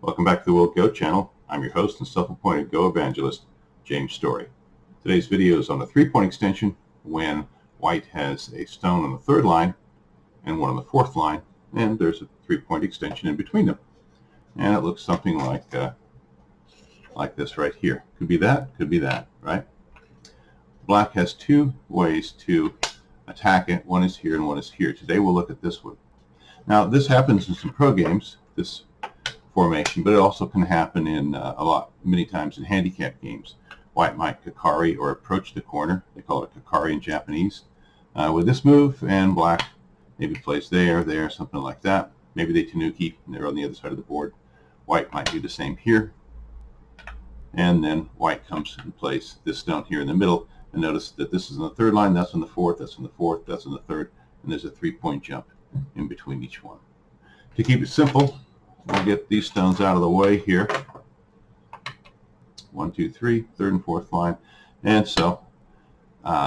Welcome back to the World Go channel. I'm your host and self-appointed Go evangelist, James Story. Today's video is on the three-point extension when white has a stone on the third line and one on the fourth line, and there's a three-point extension in between them. And it looks something like this right here. Could be that, right? Black has two ways to attack it. One is here and one is here. Today we'll look at this one. Now this happens in some pro games, this formation, but it also can happen in many times in handicap games. White might kakari or approach the corner. They call it kakari in Japanese. With this move, and black maybe plays there, something like that. Maybe they tanuki and they're on the other side of the board. White might do the same here. And then white comes and plays this stone here in the middle. And notice that this is on the third line, that's on the fourth, that's on the fourth, that's on the third, and there's a three-point jump in between each one. To keep it simple, we'll get these stones out of the way here. 1, 2, 3, third and fourth line. And so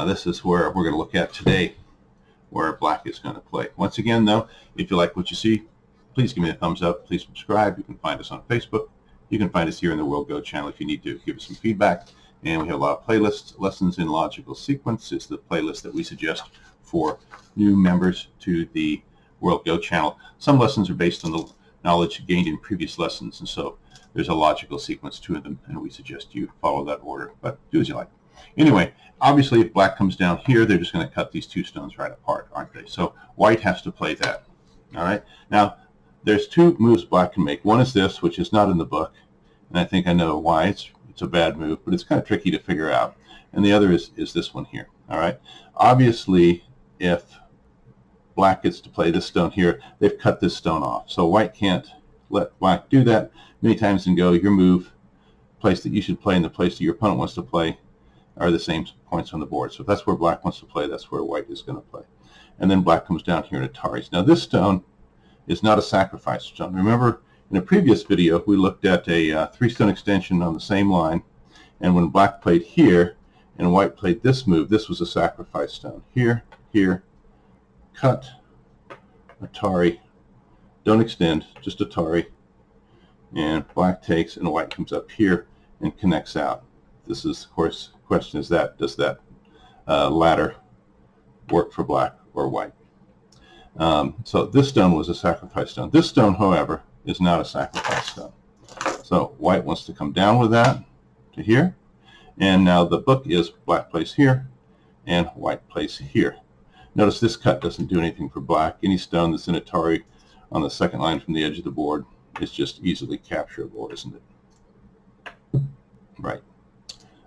this is where we're going to look at today, where black is going to play. Once again, though, if you like what you see, please give me a thumbs up. Please subscribe. You can find us on Facebook. You can find us here in the World Go channel if you need to give us some feedback. And we have a lot of playlists. Lessons in Logical Sequence is the playlist that we suggest for new members to the World Go channel. Some lessons are based on the knowledge gained in previous lessons, and so there's a logical sequence to them, and we suggest you follow that order, but do as you like. Anyway, obviously if black comes down here, they're just going to cut these two stones right apart, aren't they? So white has to play that. All right, now there's two moves black can make. One is this, which is not in the book, and I think I know why. It's a bad move, but it's kind of tricky to figure out. And the other is this one here. All right, obviously if black gets to play this stone here, they've cut this stone off. So white can't let black do that many times and go, your move, place that you should play and the place that your opponent wants to play are the same points on the board. So if that's where black wants to play, that's where white is going to play. And then black comes down here and ataris. Now this stone is not a sacrifice stone. Remember in a previous video we looked at a three-stone extension on the same line, and when black played here and white played this move, this was a sacrifice stone. Here, cut, atari, don't extend, just atari, and black takes and white comes up here and connects out. This is, of course, the question is that, does that ladder work for black or white? So this stone was a sacrifice stone. This stone, however, is not a sacrifice stone. So white wants to come down with that to here, and now the book is black plays here and white plays here. Notice this cut doesn't do anything for black. Any stone that's in atari on the second line from the edge of the board is just easily capturable, isn't it? Right.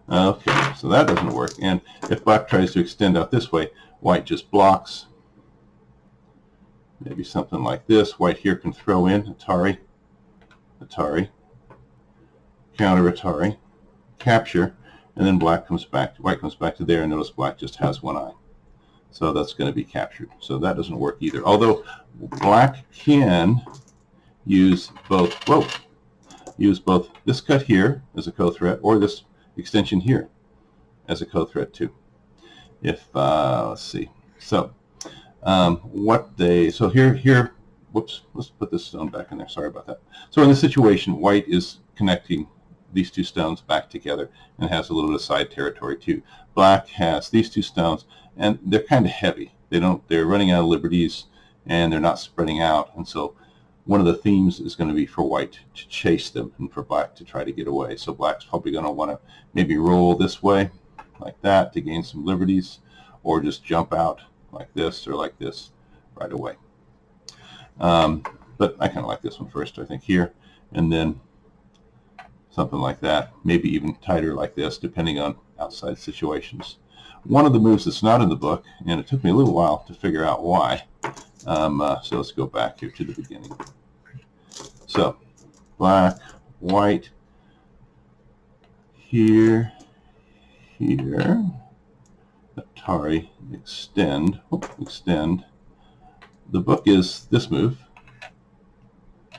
Okay, so that doesn't work. And if black tries to extend out this way, white just blocks. Maybe something like this. White here can throw in atari, counter atari, capture, and then white comes back to there, and notice black just has one eye. So that's going to be captured. So that doesn't work either. Although black can use both this cut here as a co-threat or this extension here as a co-threat too. If let's see. So here, whoops, let's put this stone back in there. Sorry about that. So in this situation, white is connecting these two stones back together and has a little bit of side territory too. Black has these two stones, and they're kind of heavy. They're running out of liberties, and they're not spreading out. And so one of the themes is going to be for white to chase them and for black to try to get away. So black's probably going to want to maybe roll this way like that to gain some liberties, or just jump out like this or like this right away. But I kind of like this one first, I think, here, and then something like that, maybe even tighter like this, depending on outside situations. One of the moves that's not in the book, and it took me a little while to figure out why, so let's go back here to the beginning. So black, white, here, atari, extend. The book is this move,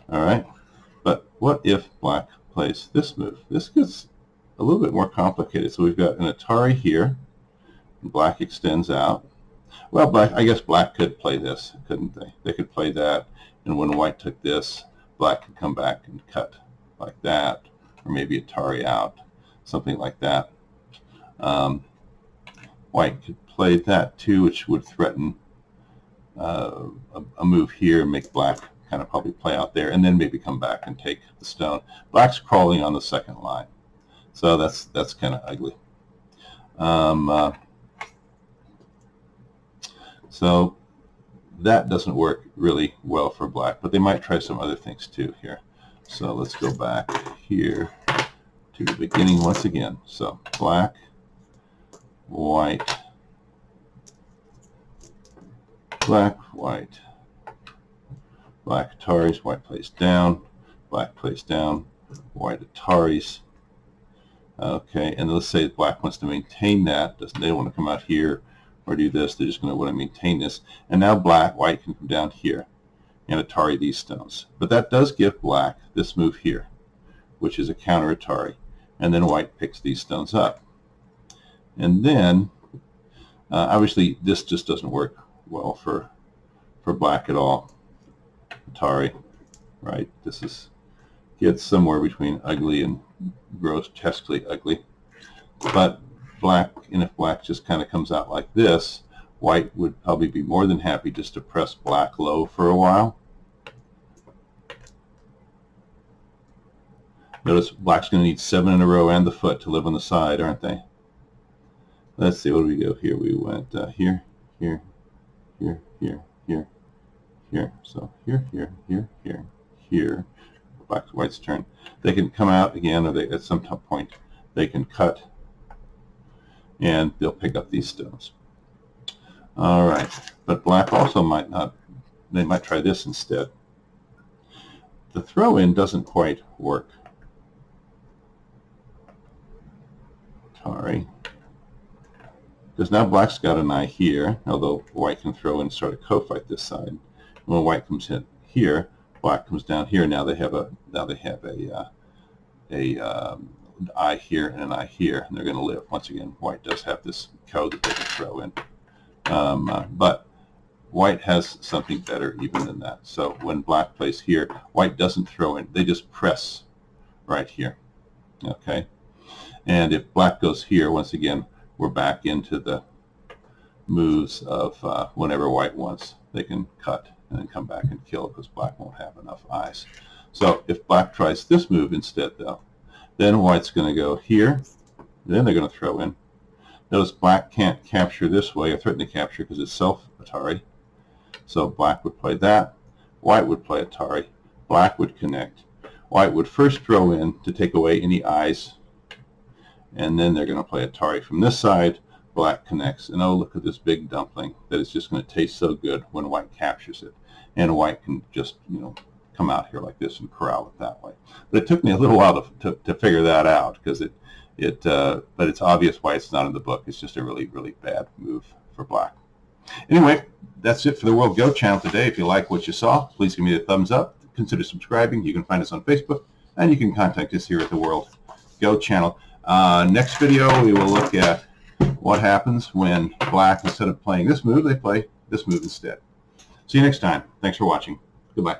all right, but what if black plays this move? This gets a little bit more complicated. So we've got an atari here, black extends out. Well, I guess black could play this, couldn't they? They could play that, and when white took this, black could come back and cut like that, or maybe Atari out, something like that. White could play that too, which would threaten a move here and make black kind of probably play out there, and then maybe come back and take the stone. Black's crawling on the second line, so that's kind of ugly. So that doesn't work really well for black, but they might try some other things too here. So let's go back here to the beginning once again. So black, white, black, white, black Ataris, white plays down, black plays down, white Ataris. Okay, and let's say black wants to maintain that. They don't want to come out here or do this. They're just going to want to maintain this. And now white can come down here and Atari these stones. But that does give black this move here, which is a counter Atari. And then white picks these stones up. And then, obviously, this just doesn't work well for black at all. Atari, right? This gets somewhere between ugly and grotesquely ugly. But black, and if black just kind of comes out like this, white would probably be more than happy just to press black low for a while. Notice black's going to need 7 in a row and the foot to live on the side, aren't they? Let's see, what do we go here? We went here, here, here, here, here, here. So here, here, here, here, here. White's turn. They can come out again, or at some point they can cut, and they'll pick up these stones. All right, but black also might not. They might try this instead. The throw-in doesn't quite work. Atari. Because now black's got an eye here, although white can throw in and start a co-fight this side. And when white comes in here, black comes down here. Now they have a eye here and an eye here, and they're going to live. Once again, white does have this code that they can throw in, but white has something better even than that. So when black plays here, white doesn't throw in; they just press right here. Okay, and if black goes here, once again, we're back into the moves of whenever white wants, they can cut and then come back and kill because black won't have enough eyes. So if black tries this move instead, though, then white's going to go here. Then they're going to throw in. Notice black can't capture this way or threaten to capture because it's self-Atari. So black would play that. White would play Atari. Black would connect. White would first throw in to take away any eyes, and then they're going to play Atari from this side. Black connects, and oh, look at this big dumpling that is just going to taste so good when white captures it. And white can just, come out here like this and corral it that way. But it took me a little while to figure that out, because but it's obvious why it's not in the book. It's just a really, really bad move for black. Anyway, that's it for the World Go channel today. If you like what you saw, please give me a thumbs up. Consider subscribing. You can find us on Facebook, and you can contact us here at the World Go channel. Next video, we will look at what happens when black, instead of playing this move, they play this move instead. See you next time. Thanks for watching. Goodbye.